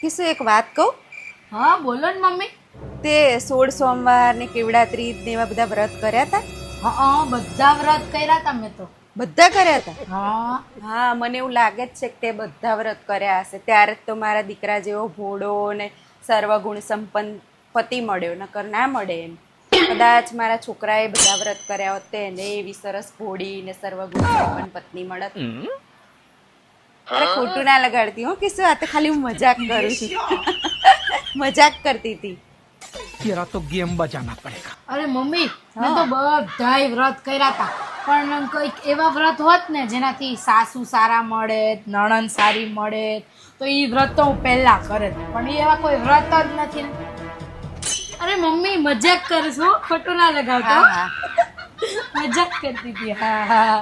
કિસુ એક વાત કહું? હા બોલો ને મમ્મી. તે 16 સોમવાર ને કેવડા ત્રીજ ને એવા બધા વ્રત કર્યા હતા? હા બધા વ્રત કર્યા હતા મેં તો. બધા કર્યા હતા? હા હા, મને એવું લાગે જ છે કે તે બધા વ્રત કર્યા હશે. ત્યારે જ તો મારા દીકરા જેવો ભોળો ને સર્વગુણ સંપન્ન પતિ મળ્યો, નકર ના મળે એમ. કદાચ મારા છોકરાએ બધા વ્રત કર્યા હોત તો એને એવી સરસ ભોળી ને સર્વગુણ સંપન્ન પત્ની મળત. અરે ખોટું ના લગાડતી હો કિસ્સો, આ તો ખાલી હું મજાક કરું છું. મજાક કરતી હતી. तेरा तो गेम बजाना पड़ेगा। અરે મમ્મી મેં તો બધાય વ્રત કર્યા હતા, પણ કંઈક એવા વ્રત હોત ને જેનાથી સાસુ સારા મળે, નણંદ સારી મળે, તો એ વ્રત તો હું પહેલા કરે, પણ એવા કોઈ વ્રત જ નથી ને. અરે મમ્મી મજાક કરું છું, ખોટું ના લગાવતો. હા હા. મજાક કરતી હતી. હા હા